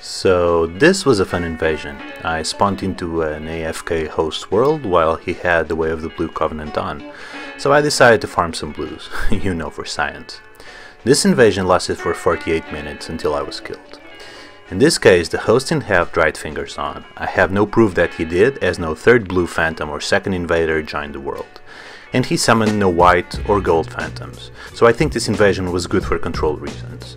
So this was a fun invasion. I spawned into an AFK host world while he had the Way of the Blue Covenant on, so I decided to farm some blues, you know, for science. This invasion lasted for 48 minutes until I was killed. In this case, the host didn't have dried fingers on. I have no proof that he did, as no third blue phantom or second invader joined the world. And he summoned no white or gold phantoms, so I think this invasion was good for control reasons.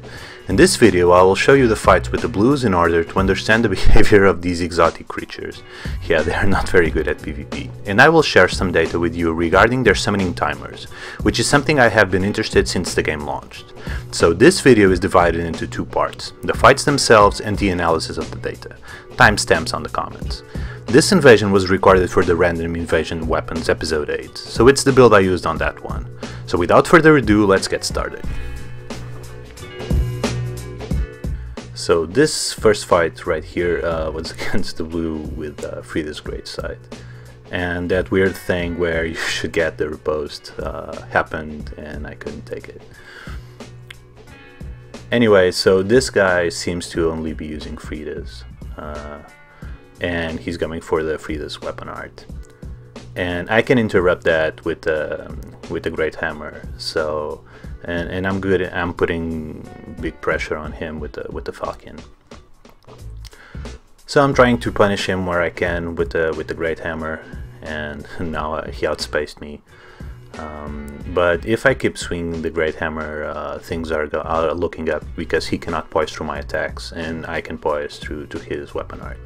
In this video I will show you the fights with the blues in order to understand the behavior of these exotic creatures. Yeah, they are not very good at PvP. And I will share some data with you regarding their summoning timers, which is something I have been interested since the game launched. So this video is divided into two parts, the fights themselves and the analysis of the data. Timestamps on the comments. This invasion was recorded for the Random Invasion Weapons episode 8, so it's the build I used on that one. So without further ado, let's get started. So this first fight right here was against the blue with Frida's Great Sight. And that weird thing where you should get the riposte happened and I couldn't take it. Anyway, so this guy seems to only be using Frida's. And he's going for the Frida's weapon art. And I can interrupt that with the Great Hammer. So and I'm good. I'm putting big pressure on him with the Falcon. So I'm trying to punish him where I can with the Great Hammer, and now he outspaced me. But if I keep swinging the Great Hammer, things are looking up because he cannot poise through my attacks, and I can poise through to his weapon art.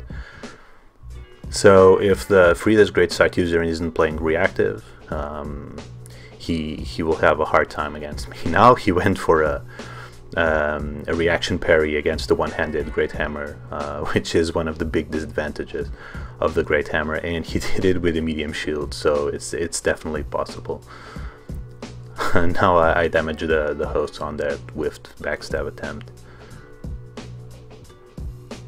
So if the Frida's Great Sight user isn't playing reactive, he will have a hard time against me. Now he went for a reaction parry against the one-handed Great Hammer, which is one of the big disadvantages of the Great Hammer, and he did it with a medium shield, so it's definitely possible. Now I damaged the host on that whiffed backstab attempt.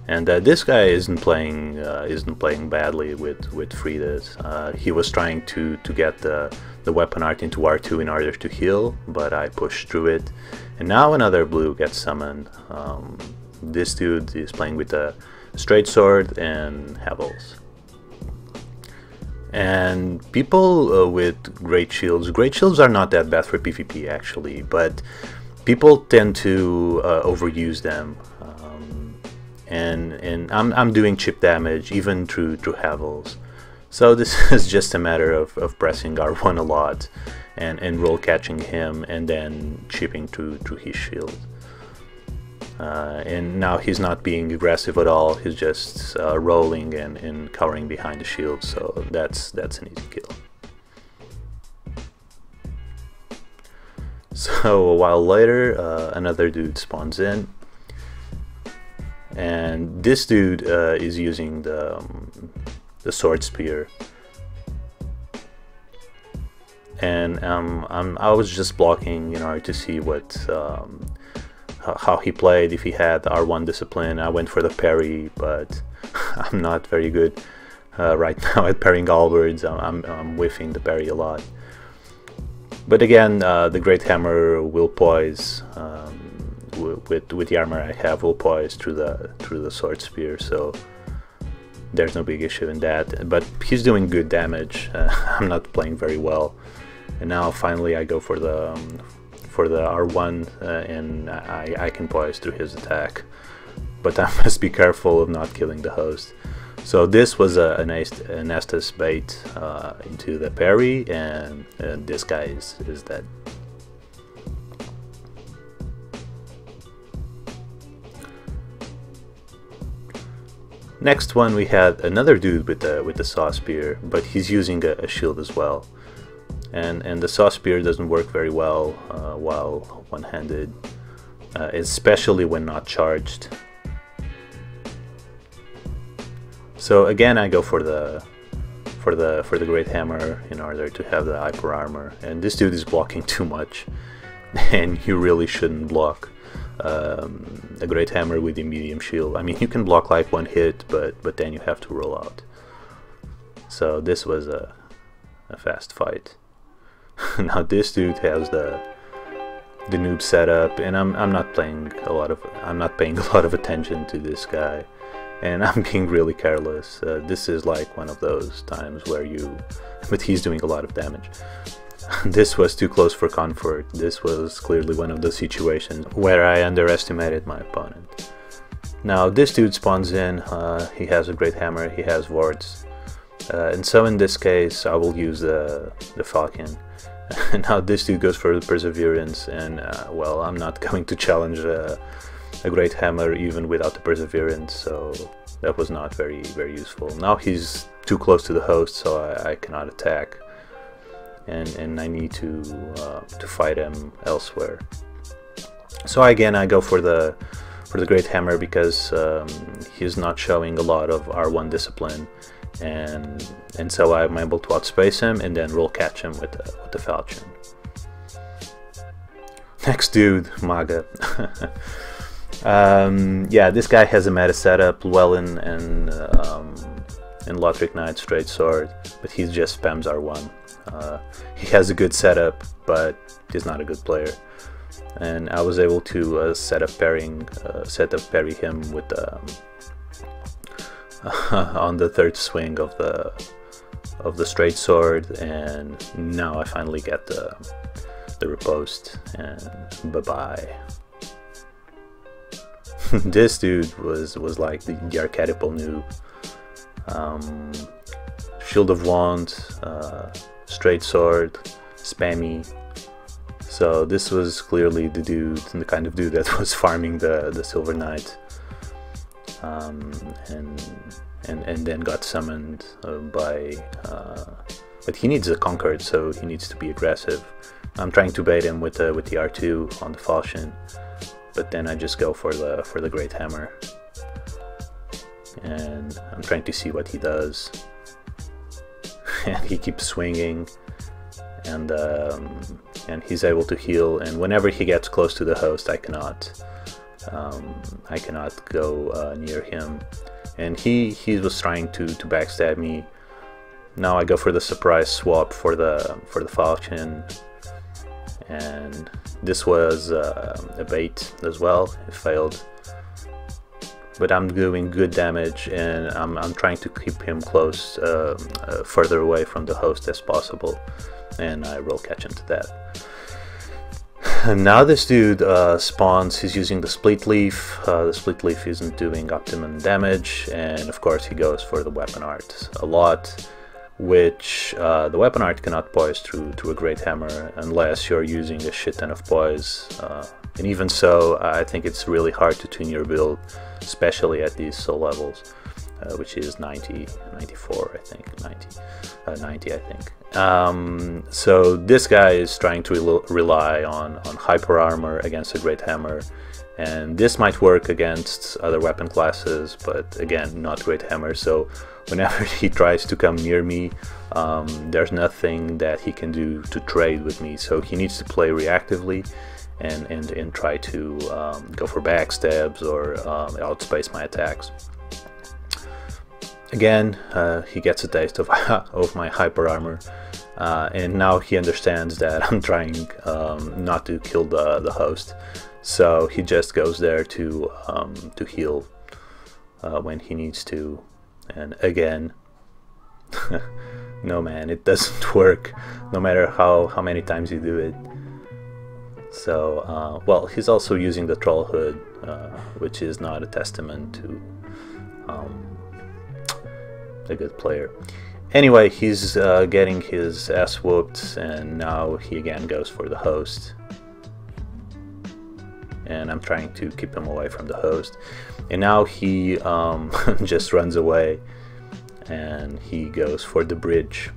And this guy isn't playing badly with Frida's. He was trying to get the weapon art into R2 in order to heal, but I pushed through it. And now another blue gets summoned. This dude is playing with a straight sword and Havels. And people with great shields are not that bad for PvP actually, but people tend to overuse them. And I'm doing chip damage even through Havels. So this is just a matter of pressing R1 a lot and roll catching him and then chipping through his shield. And now he's not being aggressive at all, he's just rolling and cowering behind the shield, so that's an easy kill. So a while later, another dude spawns in. And this dude is using the sword spear, and I was just blocking in order to see what how he played. If he had R1 discipline, I went for the parry, but I'm not very good right now at parrying halberds. I'm whiffing the parry a lot. But again, the Great Hammer will poise. With the armor I have, will poise through the sword spear, so there's no big issue in that. But he's doing good damage. I'm not playing very well, and now finally I go for the R1 and I can poise through his attack. But I must be careful of not killing the host. So this was an Estus bait into the parry, and this guy is dead. Next one we had another dude with the saw spear, but he's using a shield as well, and the saw spear doesn't work very well while one-handed, especially when not charged. So again I go for the Great Hammer in order to have the hyper armor, and this dude is blocking too much, and you really shouldn't block a Great Hammer with a medium shield. I mean, you can block like one hit, but then you have to roll out. So this was a fast fight. Now this dude has the the noob setup, and I'm not paying a lot of attention to this guy, and I'm being really careless. This is like one of those times where but he's doing a lot of damage. This was too close for comfort. This was clearly one of those situations where I underestimated my opponent. Now this dude spawns in, he has a great hammer, he has wards, and so in this case I will use the Falcon. Now this dude goes for the Perseverance, and well, I'm not going to challenge a great hammer even without the Perseverance, so that was not very useful. Now he's too close to the host, so I cannot attack, and I need to fight him elsewhere. So again, I go for the great hammer because he's not showing a lot of R1 discipline, and so I'm able to outspace him and then roll catch him with the Falchion. Next dude, Maga. Yeah, this guy has a meta setup, Llewellyn and Lothric Knight straight sword, but he just spams R1. He has a good setup, but he's not a good player. And I was able to set up parry him with on the third swing of the straight sword, and now I finally get the riposte, and bye bye. This dude was like the archetypal noob. Shield of Wand, straight sword, spammy. So this was clearly the kind of dude that was farming the Silver Knight, and then got summoned but he needs a Conquered, so he needs to be aggressive. I'm trying to bait him with the R2 on the Falchion, but then I just go for the Great Hammer, and I'm trying to see what he does, and he keeps swinging, and he's able to heal, and whenever he gets close to the host, I cannot go near him, and he was trying to backstab me. Now I go for the surprise swap for the Falchion, and this was a bait as well. It failed, but I'm doing good damage, and I'm trying to keep him close, further away from the host as possible, and I roll catch into that. And now this dude spawns. He's using the Split Leaf. The Split Leaf isn't doing optimum damage, and of course he goes for the Weapon Art a lot, which the Weapon Art cannot poise through to a Great Hammer unless you're using a shit ton of poise, and even so, I think it's really hard to tune your build, especially at these soul levels, which is 90, 94 I think, 90 I think. So this guy is trying to rely on hyper armor against a Great Hammer, and this might work against other weapon classes, but again, not Great Hammer. So whenever he tries to come near me, there's nothing that he can do to trade with me, so he needs to play reactively and try to go for backstabs or outspace my attacks. Again, he gets a taste of my hyper armor, and now he understands that I'm trying not to kill the host, so he just goes there to heal when he needs to. And again, no man, it doesn't work, no matter how many times you do it. So, well, he's also using the Troll Hood, which is not a testament to a good player. Anyway, he's getting his ass whooped, and now he again goes for the host. And I'm trying to keep him away from the host. And now he just runs away, and he goes for the bridge.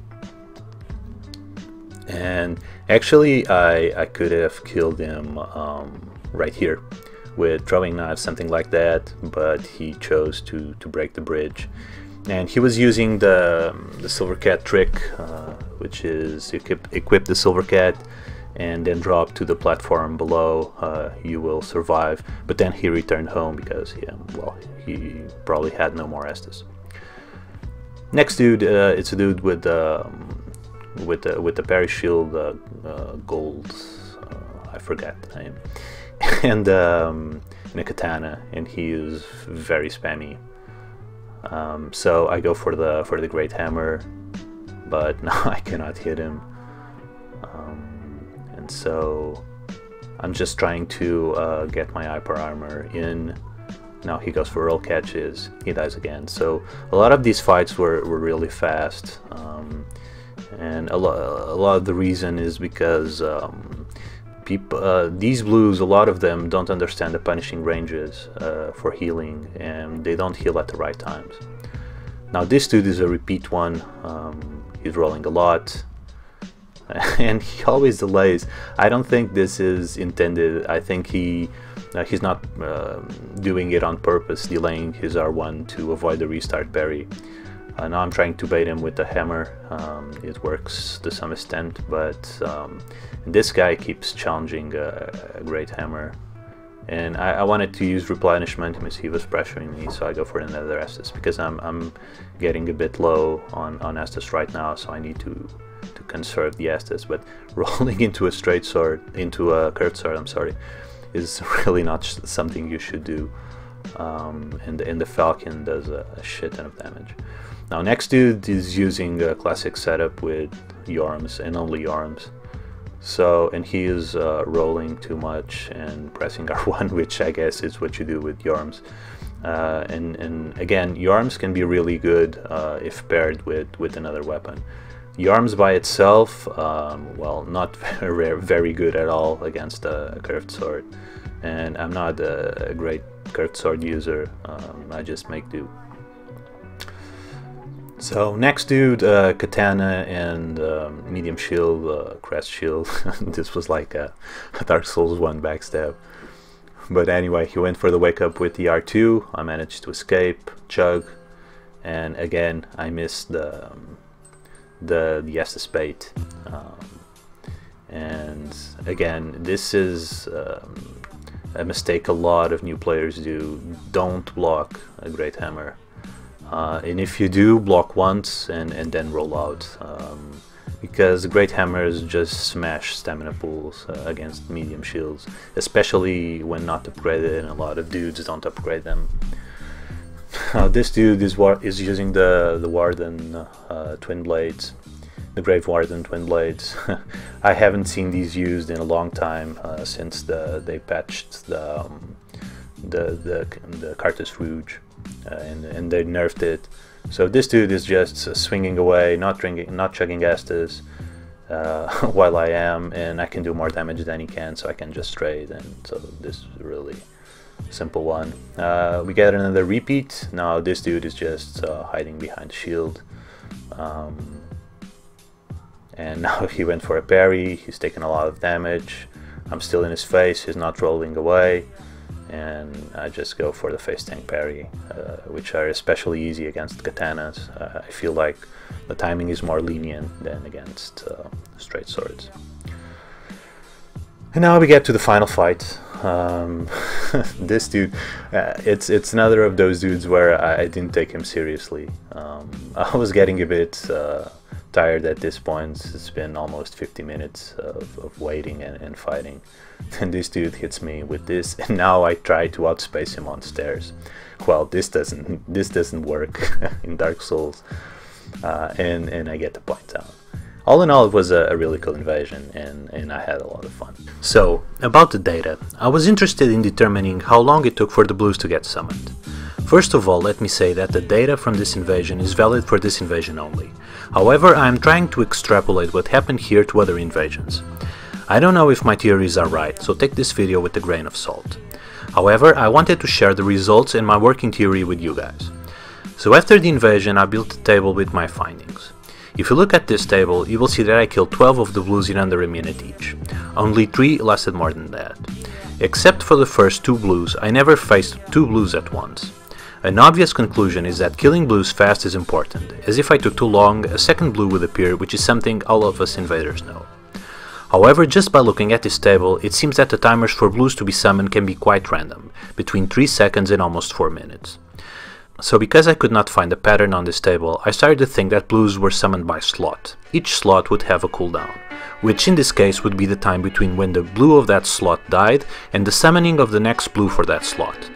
And actually, I could have killed him right here with throwing knives, something like that, but he chose to break the bridge. And he was using the Silver Cat trick, which is you equip the Silver Cat and then drop to the platform below. You will survive. But then he returned home because he probably had no more Estus. Next dude, it's a dude with the parry shield, gold. I forgot the name, and a katana, and he is very spammy. So I go for the Great Hammer, but now I cannot hit him, and so I'm just trying to get my hyper armor in. Now he goes for roll catches, he dies again. So a lot of these fights were really fast, and a lot of the reason is because these blues, a lot of them don't understand the punishing ranges for healing, and they don't heal at the right times. Now this dude is a repeat one, he's rolling a lot, and he always delays. I don't think this is intended. I think he's not doing it on purpose, delaying his R1 to avoid the restart berry. Now I'm trying to bait him with the hammer. It works to some extent, but this guy keeps challenging a Great Hammer, and I wanted to use replenishment because he was pressuring me, so I go for another Estus because I'm getting a bit low on Estus right now, so I need to conserve the Estus. But rolling into a straight sword, into a curved sword, I'm sorry, is really not something you should do, and the Falcon does a shit ton of damage. Now next dude is using a classic setup with Yorms and only Yorms, so, and he is rolling too much and pressing R1, which I guess is what you do with Yorms, and again, Yorms can be really good if paired with another weapon. Yorms by itself, well, not very good at all against a curved sword, and I'm not a great curved sword user. I just make do. So next dude, katana and medium shield, crest shield. This was like a Dark Souls 1 backstab. But anyway, he went for the wake up with the R2. I managed to escape, chug, and again I missed the Estus bait, and again this is a mistake a lot of new players do. Don't block a Great Hammer, and if you do, block once and then roll out, because Great Hammers just smash stamina pools against medium shields, especially when not upgraded, and a lot of dudes don't upgrade them. This dude is using the Warden Twin Blades, the Grave Warden Twin Blades. I haven't seen these used in a long time, since they patched the Cartus Rouge, and they nerfed it. So this dude is just swinging away, not chugging Estus, while I am, and I can do more damage than he can, so I can just trade, and so this is really simple one. We get another repeat. Now this dude is just hiding behind the shield, and now he went for a parry. He's taking a lot of damage. I'm still in his face, he's not rolling away, and I just go for the face tank parry, which are especially easy against katanas. I feel like the timing is more lenient than against straight swords. And now we get to the final fight. This dude, it's another of those dudes where I didn't take him seriously. I was getting a bit tired at this point. It's been almost 50 minutes of waiting and fighting, and this dude hits me with this, and now I try to outspace him on stairs. Well, this doesn't work in Dark Souls, and I get the point down. All in all, it was a really cool invasion, and I had a lot of fun. So, about the data, I was interested in determining how long it took for the blues to get summoned. First of all, let me say that the data from this invasion is valid for this invasion only. However, I am trying to extrapolate what happened here to other invasions. I don't know if my theories are right, so take this video with a grain of salt. However, I wanted to share the results and my working theory with you guys. So after the invasion, I built a table with my findings. If you look at this table, you will see that I killed 12 of the blues in under a minute each. Only 3 lasted more than that. Except for the first 2 blues, I never faced 2 blues at once. An obvious conclusion is that killing blues fast is important, as if I took too long, a second blue would appear, which is something all of us invaders know. However, just by looking at this table, it seems that the timers for blues to be summoned can be quite random, between 3 seconds and almost 4 minutes. So because I could not find a pattern on this table, I started to think that blues were summoned by slot. Each slot would have a cooldown, which in this case would be the time between when the blue of that slot died and the summoning of the next blue for that slot.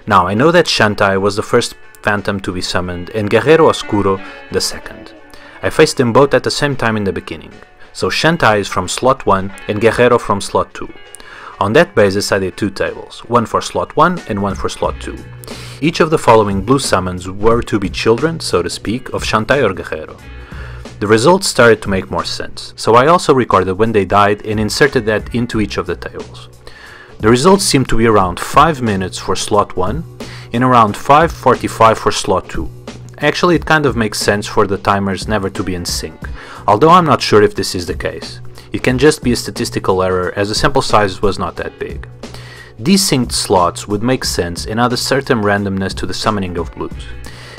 Now I know that Shantai was the first phantom to be summoned and Guerrero Oscuro the second. I faced them both at the same time in the beginning, so Shantai is from slot 1 and Guerrero from slot 2. On that basis I did two tables, one for slot 1 and one for slot 2. Each of the following blue summons were to be children, so to speak, of Shantai or Guerrero. The results started to make more sense, so I also recorded when they died and inserted that into each of the tables. The results seem to be around 5 minutes for slot 1 and around 5:45 for slot 2. Actually, it kind of makes sense for the timers never to be in sync, although I'm not sure if this is the case. It can just be a statistical error as the sample size was not that big. Desynced slots would make sense and add a certain randomness to the summoning of blues.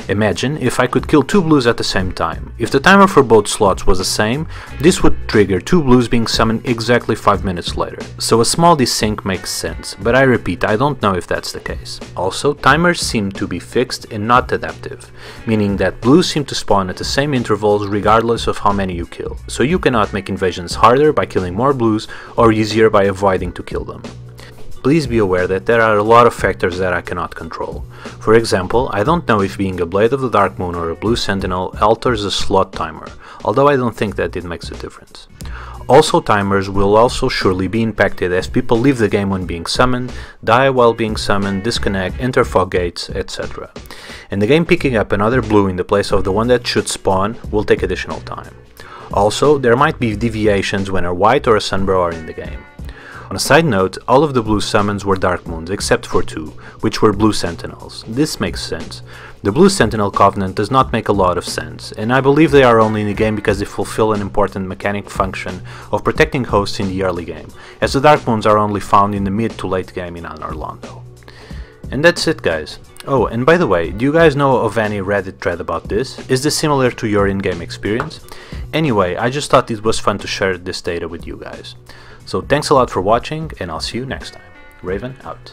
Imagine if I could kill two blues at the same time. If the timer for both slots was the same, this would trigger two blues being summoned exactly 5 minutes later. So a small desync makes sense, but I repeat, I don't know if that's the case. Also, timers seem to be fixed and not adaptive, meaning that blues seem to spawn at the same intervals regardless of how many you kill. So you cannot make invasions harder by killing more blues or easier by avoiding to kill them. Please be aware that there are a lot of factors that I cannot control. For example, I don't know if being a Blade of the Dark Moon or a Blue Sentinel alters the slot timer, although I don't think that it makes a difference. Also, timers will also surely be impacted as people leave the game when being summoned, die while being summoned, disconnect, enter fog gates, etc. And the game picking up another blue in the place of the one that should spawn will take additional time. Also, there might be deviations when a white or a sunbro are in the game. On a side note, all of the blue summons were Dark Moons except for two, which were Blue Sentinels. This makes sense. The Blue Sentinel Covenant does not make a lot of sense, and I believe they are only in the game because they fulfill an important mechanic function of protecting hosts in the early game, as the Dark Moons are only found in the mid to late game in Anor Londo. And that's it, guys. Oh, and by the way, do you guys know of any Reddit thread about this? Is this similar to your in-game experience? Anyway, I just thought it was fun to share this data with you guys. So thanks a lot for watching, and I'll see you next time. Raven out.